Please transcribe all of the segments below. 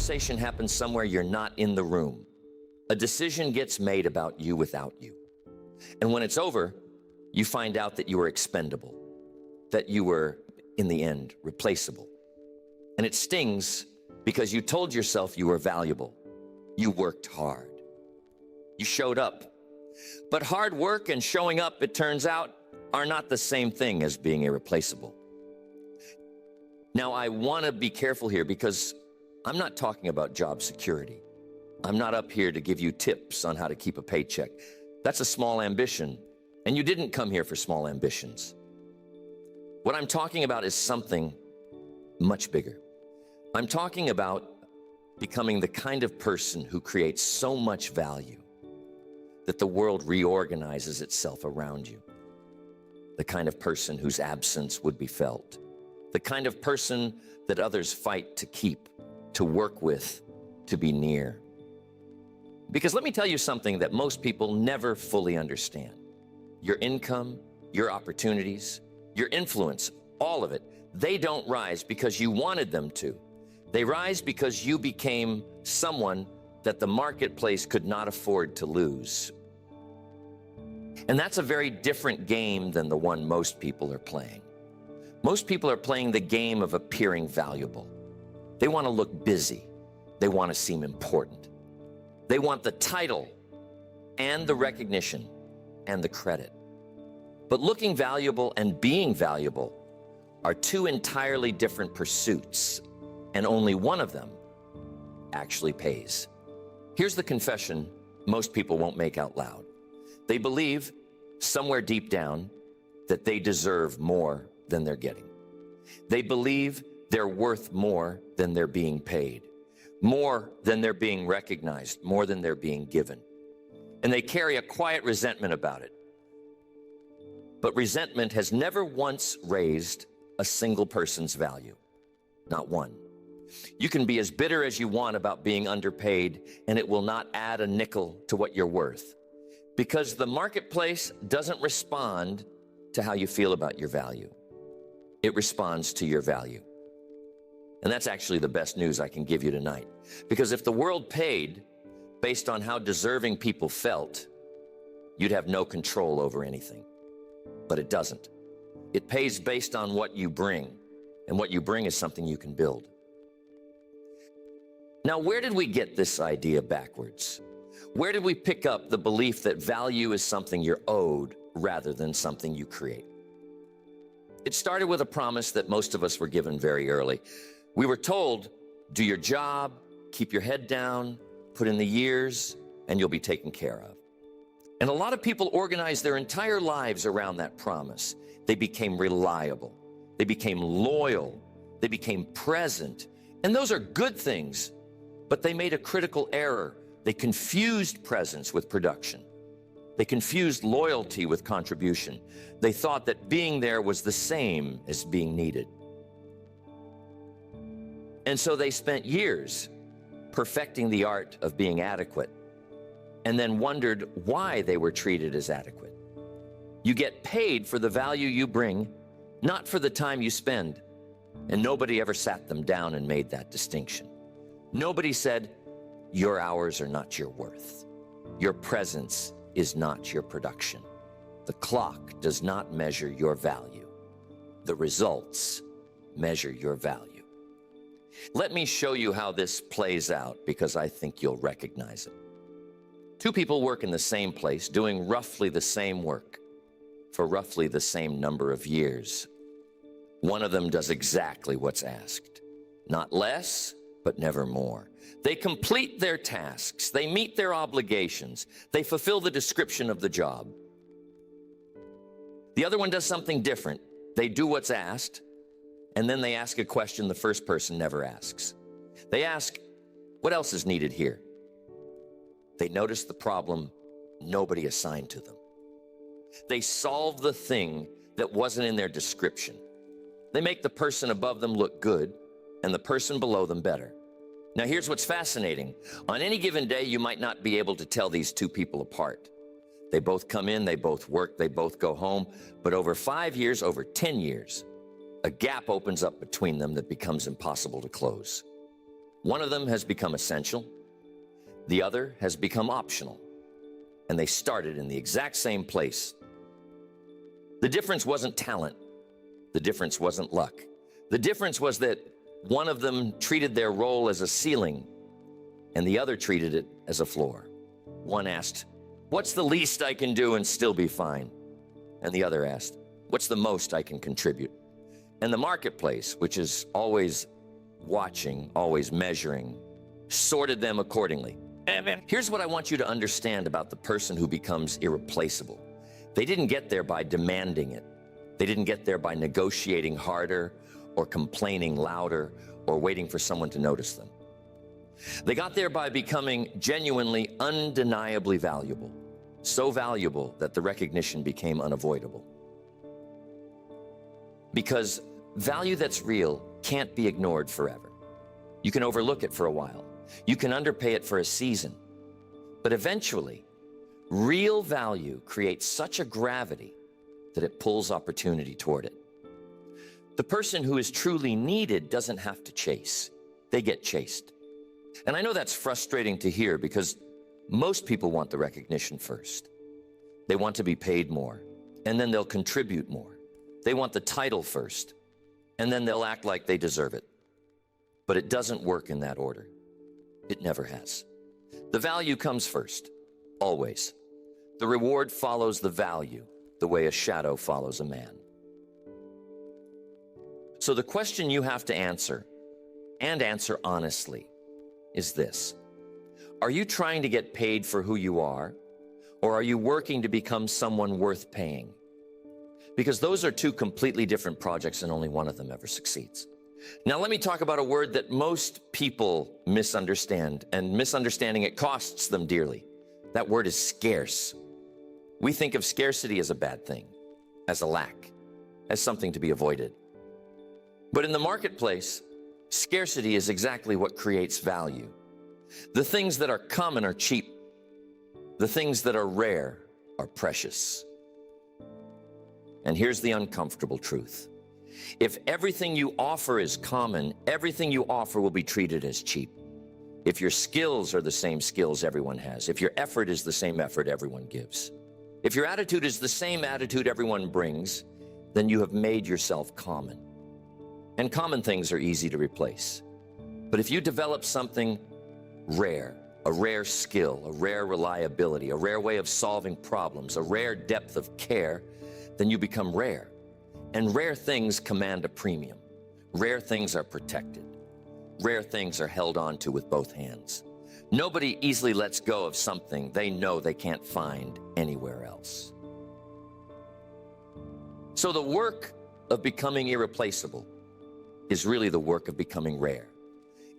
conversation happens somewhere you're not in the room. A decision gets made about you without you. And when it's over, you find out that you were expendable, that you were, in the end, replaceable. And it stings because you told yourself you were valuable. You worked hard. You showed up. But hard work and showing up, it turns out, are not the same thing as being irreplaceable. Now, I want to be careful here because I'm not talking about job security. I'm not up here to give you tips on how to keep a paycheck. That's a small ambition, and you didn't come here for small ambitions. What I'm talking about is something much bigger. I'm talking about becoming the kind of person who creates so much value that the world reorganizes itself around you. The kind of person whose absence would be felt. The kind of person that others fight to keep, to work with, to be near. Because let me tell you something that most people never fully understand. Your income, your opportunities, your influence, all of it, they don't rise because you wanted them to. They rise because you became someone that the marketplace could not afford to lose. And that's a very different game than the one most people are playing. Most people are playing the game of appearing valuable. They want to look busy. They want to seem important. They want the title and the recognition and the credit. But looking valuable and being valuable are two entirely different pursuits, and only one of them actually pays. Here's the confession most people won't make out loud. They believe, somewhere deep down, that they deserve more than they're getting. They believe they're worth more than they're being paid, more than they're being recognized, more than they're being given. And they carry a quiet resentment about it. But resentment has never once raised a single person's value. Not one. You can be as bitter as you want about being underpaid, and it will not add a nickel to what you're worth. Because the marketplace doesn't respond to how you feel about your value. It responds to your value. And that's actually the best news I can give you tonight. Because if the world paid based on how deserving people felt, you'd have no control over anything. But it doesn't. It pays based on what you bring, and what you bring is something you can build. Now, where did we get this idea backwards? Where did we pick up the belief that value is something you're owed rather than something you create? It started with a promise that most of us were given very early. We were told, do your job, keep your head down, put in the years, and you'll be taken care of. And a lot of people organized their entire lives around that promise. They became reliable. They became loyal. They became present. And those are good things, but they made a critical error. They confused presence with production. They confused loyalty with contribution. They thought that being there was the same as being needed. And so they spent years perfecting the art of being adequate, and then wondered why they were treated as adequate. You get paid for the value you bring, not for the time you spend. And nobody ever sat them down and made that distinction. Nobody said, your hours are not your worth. Your presence is not your production. The clock does not measure your value. The results measure your value. Let me show you how this plays out, because I think you'll recognize it. Two people work in the same place, doing roughly the same work for roughly the same number of years. One of them does exactly what's asked. Not less, but never more. They complete their tasks. They meet their obligations. They fulfill the description of the job. The other one does something different. They do what's asked, and then they ask a question the first person never asks. They ask, what else is needed here? They notice the problem nobody assigned to them. They solve the thing that wasn't in their description. They make the person above them look good and the person below them better. Now, here's what's fascinating. On any given day, you might not be able to tell these two people apart. They both come in, they both work, they both go home. But over 5 years, over 10 years, a gap opens up between them that becomes impossible to close. One of them has become essential, the other has become optional, and they started in the exact same place. The difference wasn't talent. The difference wasn't luck. The difference was that one of them treated their role as a ceiling, and the other treated it as a floor. One asked, "What's the least I can do and still be fine?" And the other asked, "What's the most I can contribute?" And the marketplace, which is always watching, always measuring, sorted them accordingly. Here's what I want you to understand about the person who becomes irreplaceable. They didn't get there by demanding it. They didn't get there by negotiating harder or complaining louder or waiting for someone to notice them. They got there by becoming genuinely, undeniably valuable. So valuable that the recognition became unavoidable. Because value that's real can't be ignored forever. You can overlook it for a while. You can underpay it for a season. But eventually, real value creates such a gravity that it pulls opportunity toward it. The person who is truly needed doesn't have to chase. They get chased. And I know that's frustrating to hear because most people want the recognition first. They want to be paid more, and then they'll contribute more. They want the title first, and then they'll act like they deserve it. But it doesn't work in that order. It never has. The value comes first, always. The reward follows the value, the way a shadow follows a man. So the question you have to answer, and answer honestly, is this. Are you trying to get paid for who you are, or are you working to become someone worth paying? Because those are two completely different projects and only one of them ever succeeds. Now let me talk about a word that most people misunderstand, and misunderstanding it costs them dearly. That word is scarce. We think of scarcity as a bad thing, as a lack, as something to be avoided. But in the marketplace, scarcity is exactly what creates value. The things that are common are cheap. The things that are rare are precious. And here's the uncomfortable truth. If everything you offer is common, everything you offer will be treated as cheap. If your skills are the same skills everyone has, if your effort is the same effort everyone gives, if your attitude is the same attitude everyone brings, then you have made yourself common. And common things are easy to replace. But if you develop something rare, a rare skill, a rare reliability, a rare way of solving problems, a rare depth of care, then you become rare. And rare things command a premium. Rare things are protected. Rare things are held on to with both hands. Nobody easily lets go of something they know they can't find anywhere else. So the work of becoming irreplaceable is really the work of becoming rare.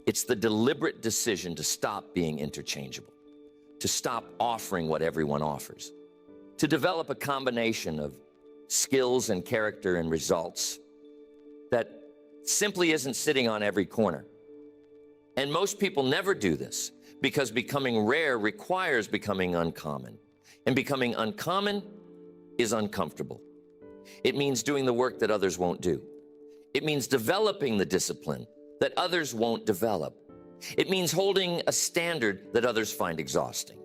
It's the deliberate decision to stop being interchangeable, to stop offering what everyone offers, to develop a combination of skills and character and results that simply isn't sitting on every corner. And most people never do this because becoming rare requires becoming uncommon. And becoming uncommon is uncomfortable. It means doing the work that others won't do. It means developing the discipline that others won't develop. It means holding a standard that others find exhausting.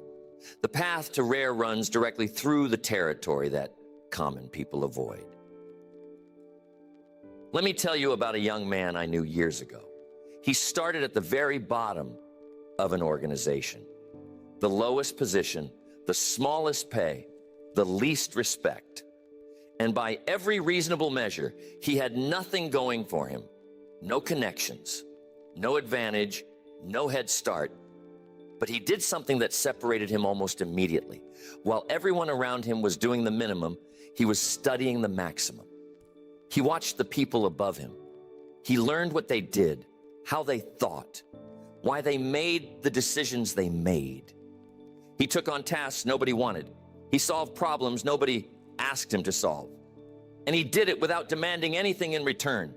The path to rare runs directly through the territory that common people avoid. Let me tell you about a young man I knew years ago. He started at the very bottom of an organization, the lowest position, the smallest pay, the least respect. And by every reasonable measure, he had nothing going for him. No connections, no advantage, no head start. But he did something that separated him almost immediately. While everyone around him was doing the minimum, he was studying the maximum. He watched the people above him. He learned what they did, how they thought, why they made the decisions they made. He took on tasks nobody wanted. He solved problems nobody asked him to solve. And he did it without demanding anything in return.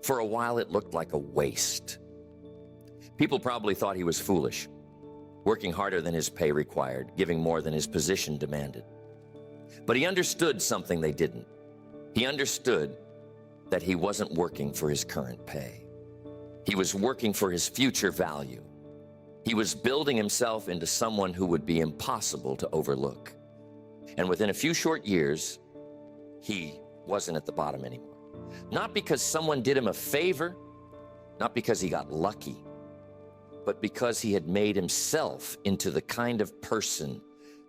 For a while, it looked like a waste. People probably thought he was foolish, working harder than his pay required, giving more than his position demanded. But he understood something they didn't. He understood that he wasn't working for his current pay. He was working for his future value. He was building himself into someone who would be impossible to overlook. And within a few short years, he wasn't at the bottom anymore. Not because someone did him a favor, not because he got lucky, but because he had made himself into the kind of person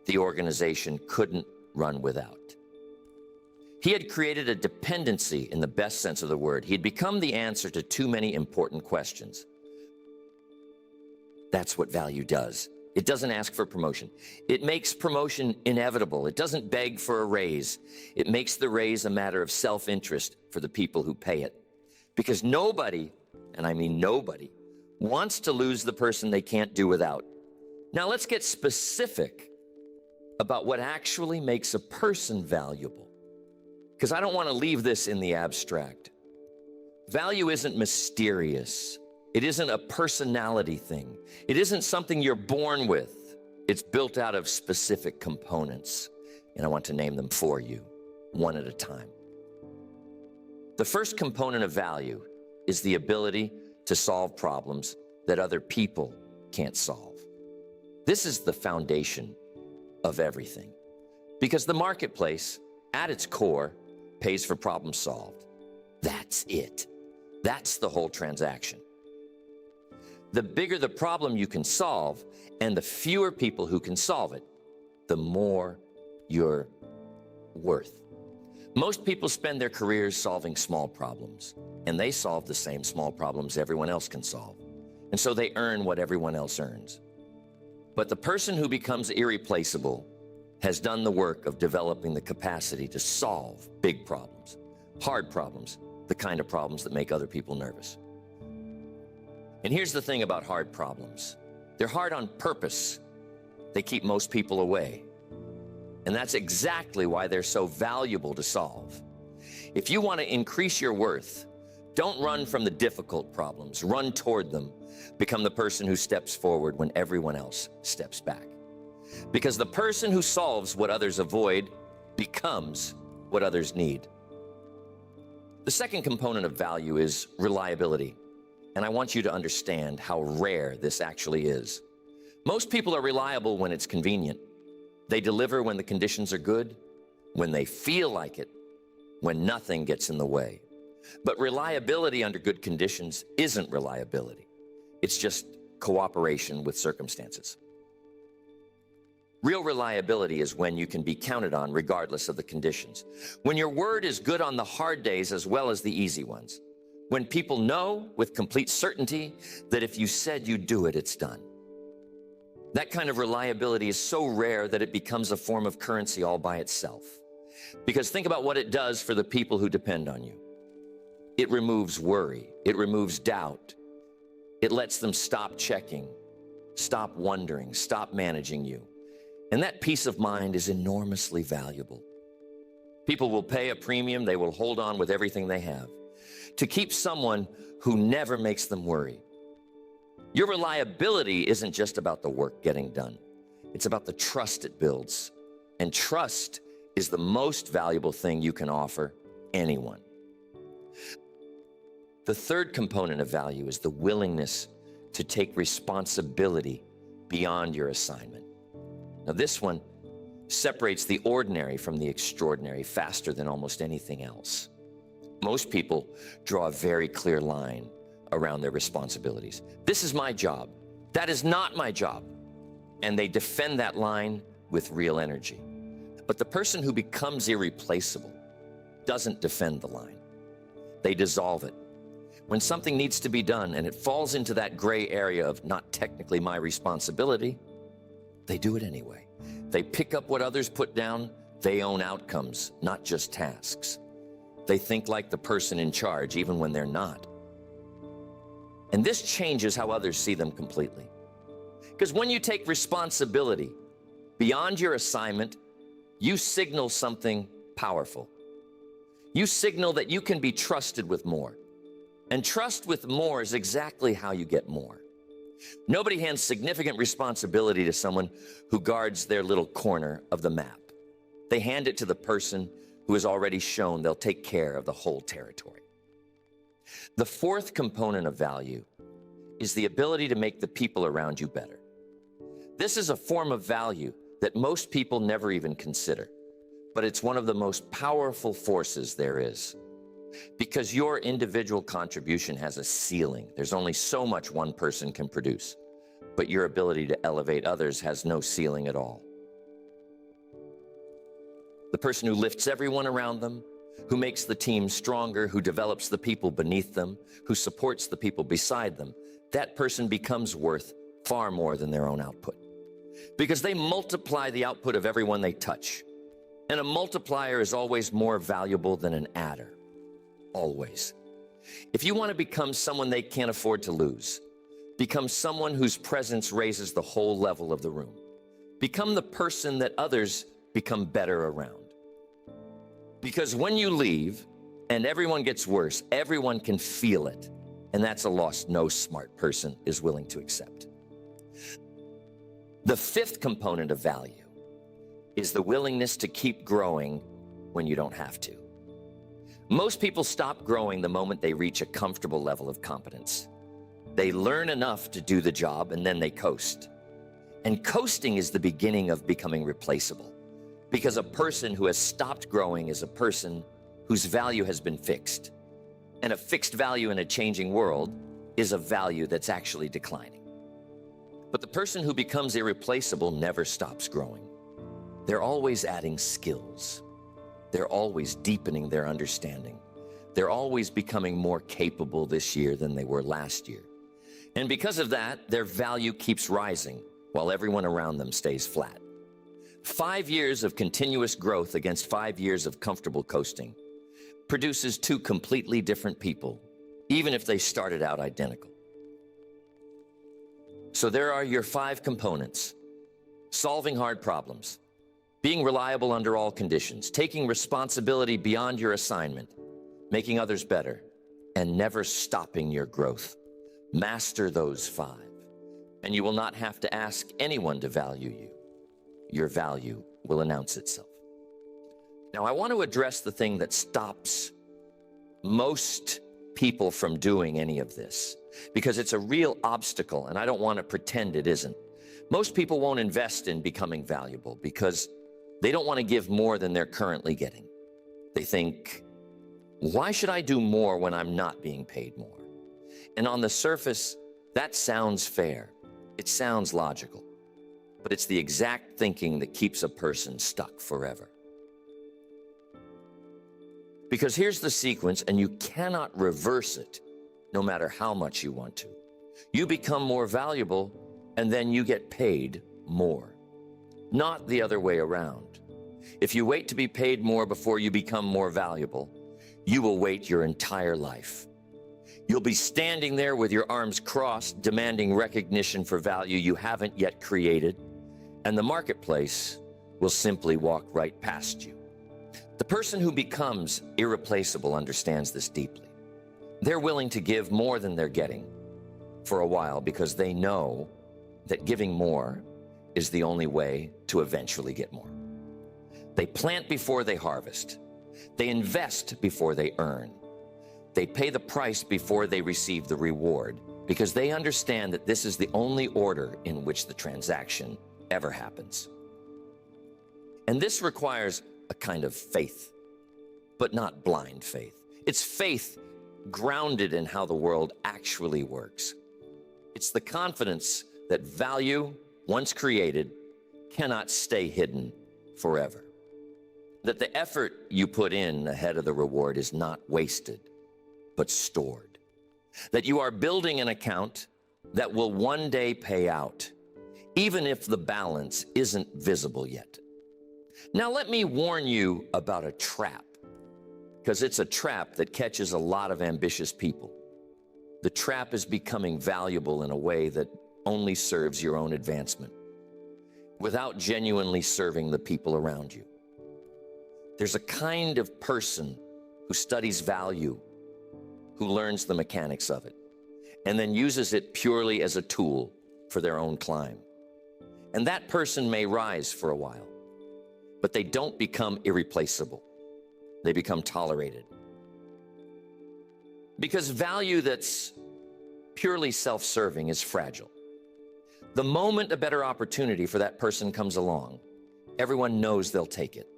the organization couldn't run without. He had created a dependency in the best sense of the word. He had become the answer to too many important questions. That's what value does. It doesn't ask for promotion. It makes promotion inevitable. It doesn't beg for a raise. It makes the raise a matter of self-interest for the people who pay it. Because nobody, and I mean nobody, wants to lose the person they can't do without. Now let's get specific about what actually makes a person valuable. Because I don't want to leave this in the abstract. Value isn't mysterious. It isn't a personality thing. It isn't something you're born with. It's built out of specific components. And I want to name them for you, one at a time. The first component of value is the ability to solve problems that other people can't solve. This is the foundation of everything. Because the marketplace, at its core, pays for problems solved. That's it. That's the whole transaction. The bigger the problem you can solve and the fewer people who can solve it, the more you're worth. Most people spend their careers solving small problems, and they solve the same small problems everyone else can solve. And so they earn what everyone else earns. But the person who becomes irreplaceable has done the work of developing the capacity to solve big problems, hard problems, the kind of problems that make other people nervous. And here's the thing about hard problems. They're hard on purpose. They keep most people away. And that's exactly why they're so valuable to solve. If you want to increase your worth, don't run from the difficult problems. Run toward them. Become the person who steps forward when everyone else steps back. Because the person who solves what others avoid becomes what others need. The second component of value is reliability. And I want you to understand how rare this actually is. Most people are reliable when it's convenient. They deliver when the conditions are good, when they feel like it, when nothing gets in the way. But reliability under good conditions isn't reliability. It's just cooperation with circumstances. Real reliability is when you can be counted on regardless of the conditions. When your word is good on the hard days as well as the easy ones. When people know with complete certainty that if you said you'd do it, it's done. That kind of reliability is so rare that it becomes a form of currency all by itself. Because think about what it does for the people who depend on you. It removes worry. It removes doubt. It lets them stop checking, stop wondering, stop managing you. And that peace of mind is enormously valuable. People will pay a premium. They will hold on with everything they have to keep someone who never makes them worry. Your reliability isn't just about the work getting done. It's about the trust it builds. And trust is the most valuable thing you can offer anyone. The third component of value is the willingness to take responsibility beyond your assignment. Now, this one separates the ordinary from the extraordinary faster than almost anything else. Most people draw a very clear line around their responsibilities. This is my job. That is not my job. And they defend that line with real energy. But the person who becomes irreplaceable doesn't defend the line. They dissolve it. When something needs to be done and it falls into that gray area of not technically my responsibility, they do it anyway. They pick up what others put down. They own outcomes, not just tasks. They think like the person in charge, even when they're not. And this changes how others see them completely. Because when you take responsibility beyond your assignment, you signal something powerful. You signal that you can be trusted with more. And trust with more is exactly how you get more. Nobody hands significant responsibility to someone who guards their little corner of the map. They hand it to the person who has already shown they'll take care of the whole territory. The fourth component of value is the ability to make the people around you better. This is a form of value that most people never even consider, but it's one of the most powerful forces there is. Because your individual contribution has a ceiling. There's only so much one person can produce, but your ability to elevate others has no ceiling at all. The person who lifts everyone around them, who makes the team stronger, who develops the people beneath them, who supports the people beside them, that person becomes worth far more than their own output. Because they multiply the output of everyone they touch. And a multiplier is always more valuable than an adder. Always. If you want to become someone they can't afford to lose, become someone whose presence raises the whole level of the room. Become the person that others become better around. Because when you leave and everyone gets worse, everyone can feel it. And that's a loss no smart person is willing to accept. The fifth component of value is the willingness to keep growing when you don't have to. Most people stop growing the moment they reach a comfortable level of competence. They learn enough to do the job and then they coast. And coasting is the beginning of becoming replaceable. Because a person who has stopped growing is a person whose value has been fixed. And a fixed value in a changing world is a value that's actually declining. But the person who becomes irreplaceable never stops growing. They're always adding skills. They're always deepening their understanding. They're always becoming more capable this year than they were last year. And because of that, their value keeps rising while everyone around them stays flat. 5 years of continuous growth against 5 years of comfortable coasting produces two completely different people, even if they started out identical. So there are your 5 components: solving hard problems, being reliable under all conditions, taking responsibility beyond your assignment, making others better, and never stopping your growth. Master those 5, and you will not have to ask anyone to value you. Your value will announce itself. Now, I want to address the thing that stops most people from doing any of this, because it's a real obstacle, and I don't want to pretend it isn't. Most people won't invest in becoming valuable because they don't want to give more than they're currently getting. They think, why should I do more when I'm not being paid more? And on the surface, that sounds fair. It sounds logical. But it's the exact thinking that keeps a person stuck forever. Because here's the sequence, and you cannot reverse it, no matter how much you want to. You become more valuable, and then you get paid more. Not the other way around. If you wait to be paid more before you become more valuable, you will wait your entire life. You'll be standing there with your arms crossed, demanding recognition for value you haven't yet created, and the marketplace will simply walk right past you. The person who becomes irreplaceable understands this deeply. They're willing to give more than they're getting for a while because they know that giving more is the only way to eventually get more. They plant before they harvest. They invest before they earn. They pay the price before they receive the reward because they understand that this is the only order in which the transaction ever happens. And this requires a kind of faith, but not blind faith. It's faith grounded in how the world actually works. It's the confidence that value, once created, cannot stay hidden forever. That the effort you put in ahead of the reward is not wasted, but stored. That you are building an account that will one day pay out, even if the balance isn't visible yet. Now, let me warn you about a trap, because it's a trap that catches a lot of ambitious people. The trap is becoming valuable in a way that only serves your own advancement, without genuinely serving the people around you. There's a kind of person who studies value, who learns the mechanics of it, and then uses it purely as a tool for their own climb. And that person may rise for a while, but they don't become irreplaceable. They become tolerated. Because value that's purely self-serving is fragile. The moment a better opportunity for that person comes along, everyone knows they'll take it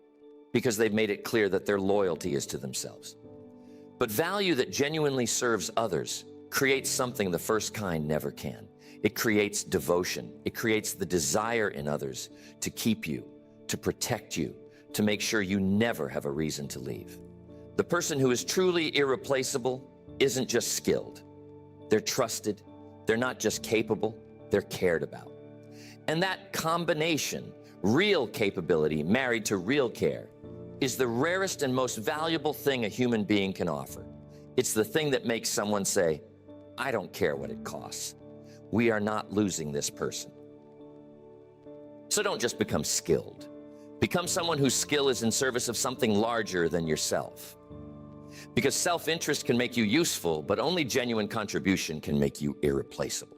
because they've made it clear that their loyalty is to themselves. But value that genuinely serves others creates something the first kind never can. It creates devotion. It creates the desire in others to keep you, to protect you, to make sure you never have a reason to leave. The person who is truly irreplaceable isn't just skilled. They're trusted. They're not just capable. They're cared about. And that combination, real capability married to real care, is the rarest and most valuable thing a human being can offer. It's the thing that makes someone say, I don't care what it costs. We are not losing this person. So don't just become skilled. Become someone whose skill is in service of something larger than yourself. Because self-interest can make you useful, but only genuine contribution can make you irreplaceable.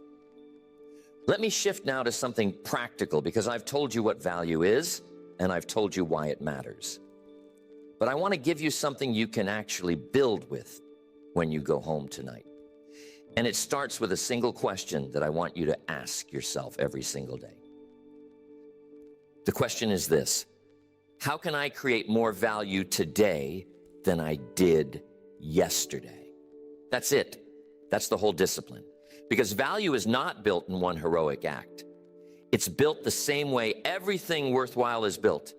Let me shift now to something practical, because I've told you what value is, and I've told you why it matters. But I want to give you something you can actually build with when you go home tonight. And it starts with a single question that I want you to ask yourself every single day. The question is this: how can I create more value today than I did yesterday? That's it. That's the whole discipline. Because value is not built in one heroic act. It's built the same way everything worthwhile is built,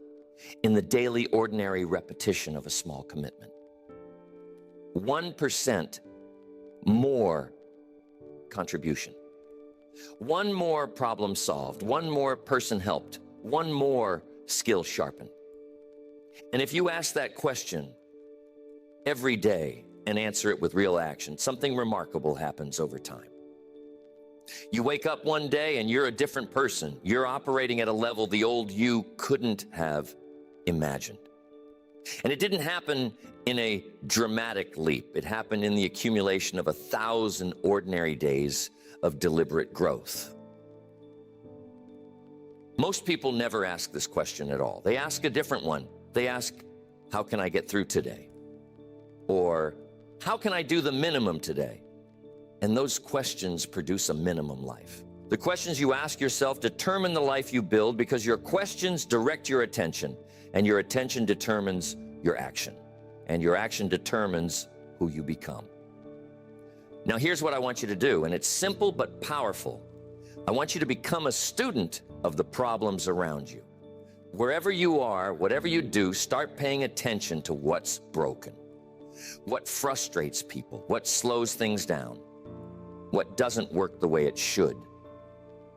in the daily, ordinary repetition of a small commitment. 1% more contribution. One more problem solved. One more person helped. One more skill sharpened. And if you ask that question every day and answer it with real action, something remarkable happens over time. You wake up one day and you're a different person. You're operating at a level the old you couldn't have imagined. And it didn't happen in a dramatic leap. It happened in the accumulation of 1,000 ordinary days of deliberate growth. Most people never ask this question at all. They ask a different one. They ask, how can I get through today? Or, how can I do the minimum today? And those questions produce a minimum life. The questions you ask yourself determine the life you build, because your questions direct your attention, and your attention determines your action, and your action determines who you become. Now here's what I want you to do, and it's simple but powerful. I want you to become a student of the problems around you. Wherever you are, whatever you do, start paying attention to what's broken, what frustrates people, what slows things down, what doesn't work the way it should.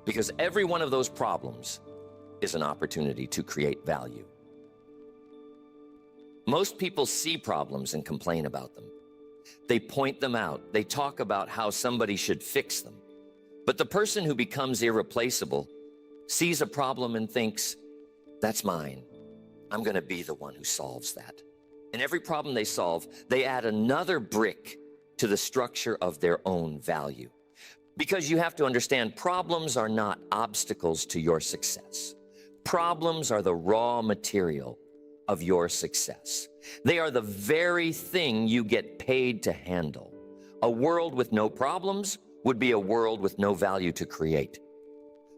Because every one of those problems is an opportunity to create value. Most people see problems and complain about them. They point them out. They talk about how somebody should fix them. But the person who becomes irreplaceable sees a problem and thinks, that's mine. I'm going to be the one who solves that. And every problem they solve, they add another brick to the structure of their own value. Because you have to understand, problems are not obstacles to your success. Problems are the raw material of your success. They are the very thing you get paid to handle. A world with no problems would be a world with no value to create.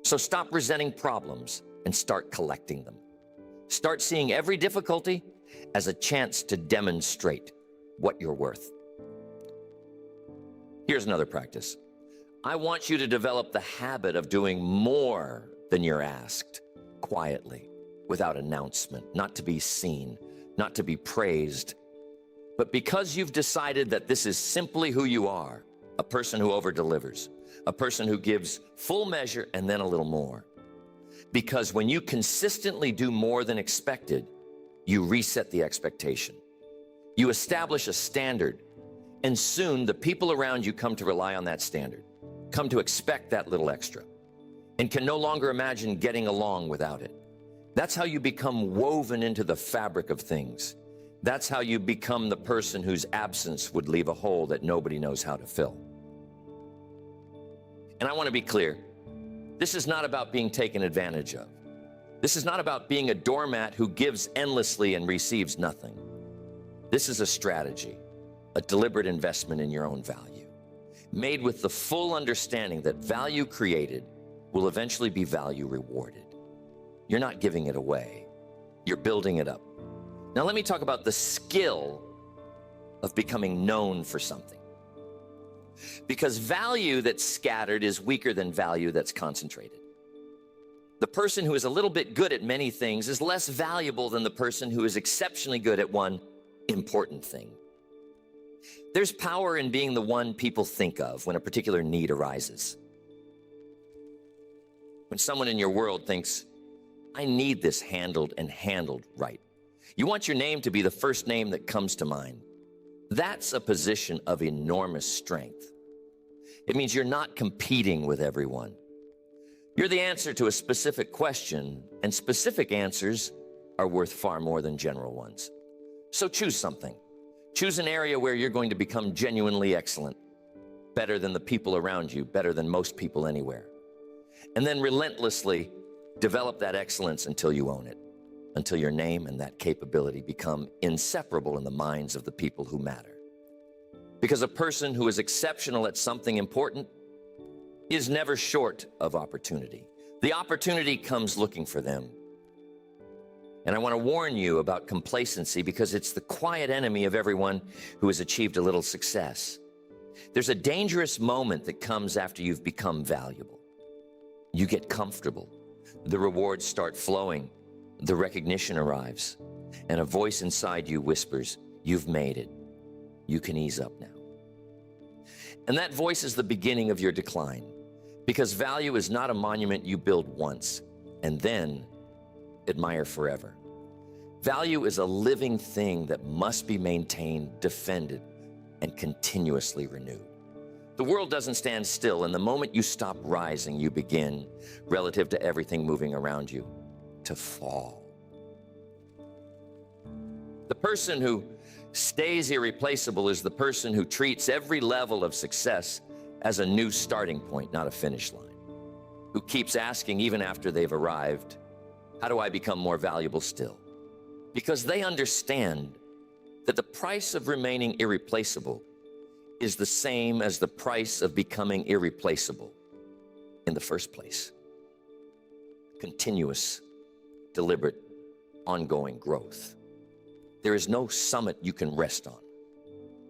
So stop resenting problems and start collecting them. Start seeing every difficulty as a chance to demonstrate what you're worth. Here's another practice. I want you to develop the habit of doing more than you're asked, quietly, without announcement, not to be seen, not to be praised, but because you've decided that this is simply who you are, a person who over-delivers, a person who gives full measure and then a little more. Because when you consistently do more than expected, you reset the expectation. You establish a standard, and soon the people around you come to rely on that standard, come to expect that little extra, and can no longer imagine getting along without it. That's how you become woven into the fabric of things. That's how you become the person whose absence would leave a hole that nobody knows how to fill. And I want to be clear, this is not about being taken advantage of. This is not about being a doormat who gives endlessly and receives nothing. This is a strategy, a deliberate investment in your own value. made with the full understanding that value created will eventually be value rewarded. You're not giving it away. You're building it up. Now let me talk about the skill of becoming known for something. Because value that's scattered is weaker than value that's concentrated. The person who is a little bit good at many things is less valuable than the person who is exceptionally good at one important thing. There's power in being the one people think of when a particular need arises. When someone in your world thinks, I need this handled and handled right. You want your name to be the first name that comes to mind. That's a position of enormous strength. It means you're not competing with everyone. You're the answer to a specific question, and specific answers are worth far more than general ones. So choose something. Choose an area where you're going to become genuinely excellent, better than the people around you, better than most people anywhere. And then relentlessly develop that excellence until you own it, until your name and that capability become inseparable in the minds of the people who matter. Because a person who is exceptional at something important is never short of opportunity. The opportunity comes looking for them. And I want to warn you about complacency because it's the quiet enemy of everyone who has achieved a little success. There's a dangerous moment that comes after you've become valuable. You get comfortable. The rewards start flowing. The recognition arrives. And a voice inside you whispers, you've made it. You can ease up now. And that voice is the beginning of your decline. Because value is not a monument you build once and then admire forever. Value is a living thing that must be maintained, defended, and continuously renewed. The world doesn't stand still, and the moment you stop rising, you begin, relative to everything moving around you, to fall. The person who stays irreplaceable is the person who treats every level of success as a new starting point, not a finish line. Who keeps asking, even after they've arrived, how do I become more valuable still? Because they understand that the price of remaining irreplaceable is the same as the price of becoming irreplaceable in the first place. Continuous, deliberate, ongoing growth. There is no summit you can rest on.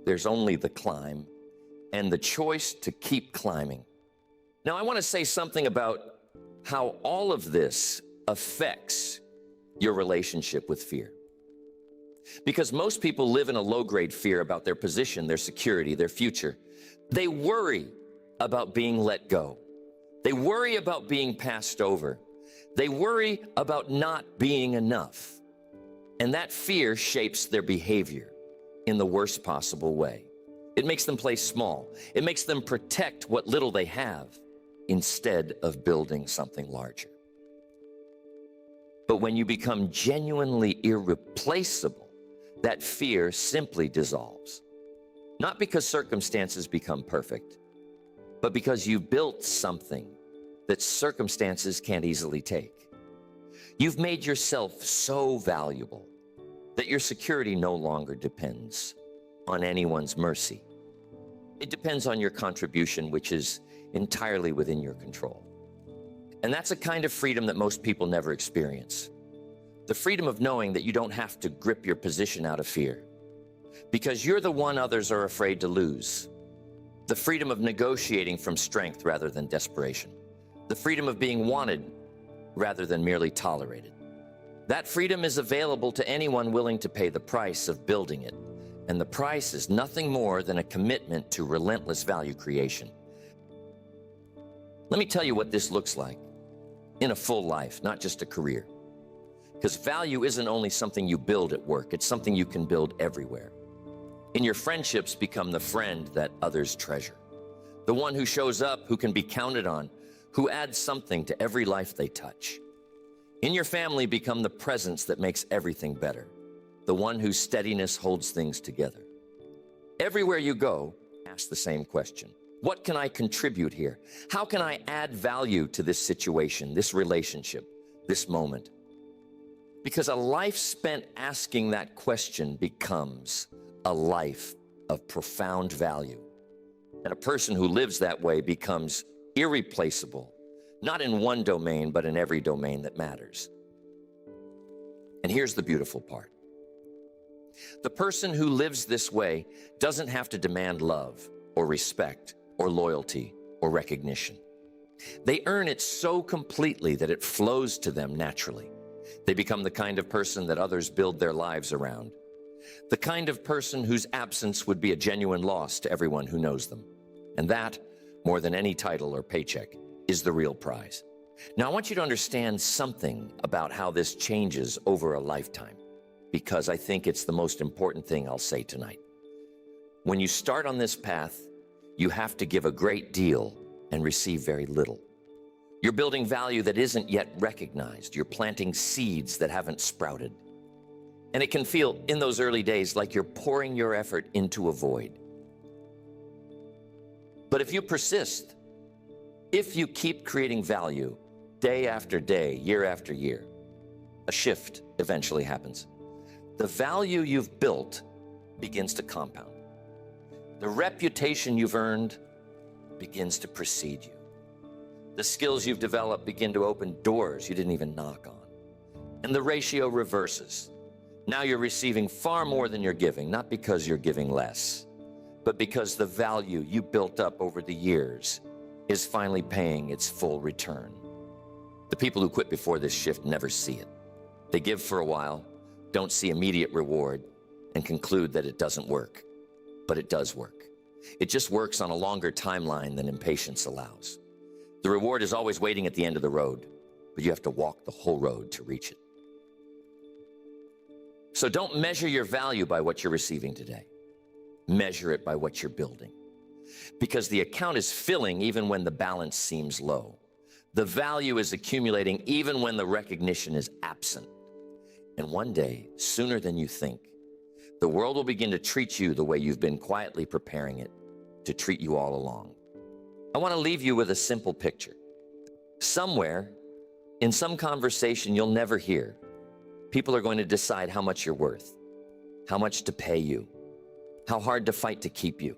There's only the climb and the choice to keep climbing. Now, I want to say something about how all of this affects your relationship with fear. Because most people live in a low-grade fear about their position, their security, their future. They worry about being let go. They worry about being passed over. They worry about not being enough. And that fear shapes their behavior in the worst possible way. It makes them play small. It makes them protect what little they have instead of building something larger. But when you become genuinely irreplaceable, that fear simply dissolves. Not because circumstances become perfect, but because you've built something that circumstances can't easily take. You've made yourself so valuable that your security no longer depends on anyone's mercy. It depends on your contribution, which is entirely within your control. And that's a kind of freedom that most people never experience. The freedom of knowing that you don't have to grip your position out of fear, because you're the one others are afraid to lose. The freedom of negotiating from strength rather than desperation. The freedom of being wanted rather than merely tolerated. That freedom is available to anyone willing to pay the price of building it. And the price is nothing more than a commitment to relentless value creation. Let me tell you what this looks like in a full life, not just a career. Because value isn't only something you build at work, it's something you can build everywhere. In your friendships, become the friend that others treasure. The one who shows up, who can be counted on, who adds something to every life they touch. In your family, become the presence that makes everything better. The one whose steadiness holds things together. Everywhere you go, ask the same question. What can I contribute here? How can I add value to this situation, this relationship, this moment? Because a life spent asking that question becomes a life of profound value. And a person who lives that way becomes irreplaceable, not in one domain, but in every domain that matters. And here's the beautiful part. The person who lives this way doesn't have to demand love or respect or loyalty or recognition. They earn it so completely that it flows to them naturally. They become the kind of person that others build their lives around. The kind of person whose absence would be a genuine loss to everyone who knows them. And that, more than any title or paycheck, is the real prize. Now, I want you to understand something about how this changes over a lifetime, because I think it's the most important thing I'll say tonight. When you start on this path, you have to give a great deal and receive very little. You're building value that isn't yet recognized. You're planting seeds that haven't sprouted. And it can feel, in those early days, like you're pouring your effort into a void. But if you persist, if you keep creating value day after day, year after year, a shift eventually happens. The value you've built begins to compound. The reputation you've earned begins to precede you. The skills you've developed begin to open doors you didn't even knock on. And the ratio reverses. Now you're receiving far more than you're giving, not because you're giving less, but because the value you built up over the years is finally paying its full return. The people who quit before this shift never see it. They give for a while, don't see immediate reward, and conclude that it doesn't work. But it does work. It just works on a longer timeline than impatience allows. The reward is always waiting at the end of the road, but you have to walk the whole road to reach it. So don't measure your value by what you're receiving today. Measure it by what you're building. Because the account is filling even when the balance seems low. The value is accumulating even when the recognition is absent. And one day, sooner than you think, the world will begin to treat you the way you've been quietly preparing it to treat you all along. I want to leave you with a simple picture. Somewhere, in some conversation you'll never hear, people are going to decide how much you're worth, how much to pay you, how hard to fight to keep you,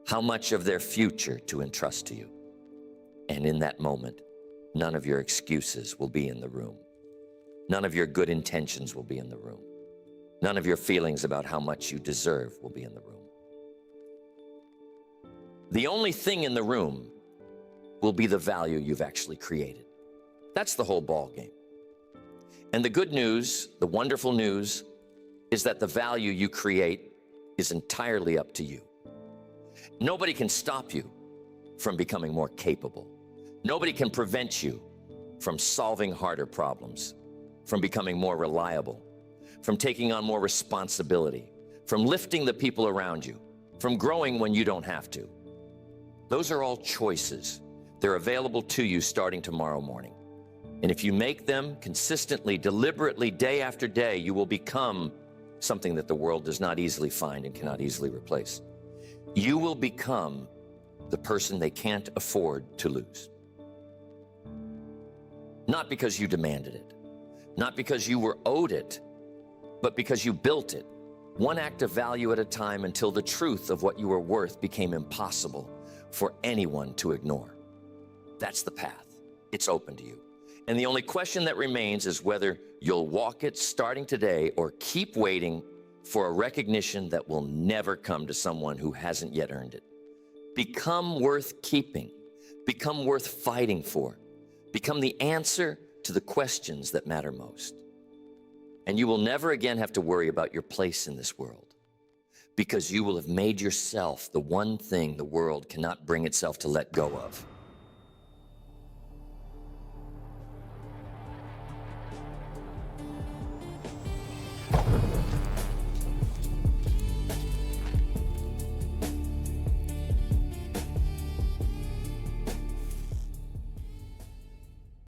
how much of their future to entrust to you. And in that moment, none of your excuses will be in the room. None of your good intentions will be in the room. None of your feelings about how much you deserve will be in the room. The only thing in the room will be the value you've actually created. That's the whole ball game. And the good news, the wonderful news, is that the value you create is entirely up to you. Nobody can stop you from becoming more capable. Nobody can prevent you from solving harder problems, from becoming more reliable, from taking on more responsibility, from lifting the people around you, from growing when you don't have to. Those are all choices. They're available to you starting tomorrow morning. And if you make them consistently, deliberately, day after day, you will become something that the world does not easily find and cannot easily replace. You will become the person they can't afford to lose. Not because you demanded it, not because you were owed it, but because you built it, one act of value at a time, until the truth of what you were worth became impossible for anyone to ignore. That's the path. It's open to you. And the only question that remains is whether you'll walk it starting today or keep waiting for a recognition that will never come to someone who hasn't yet earned it. Become worth keeping. Become worth fighting for. Become the answer to the questions that matter most. And you will never again have to worry about your place in this world, because you will have made yourself the one thing the world cannot bring itself to let go of.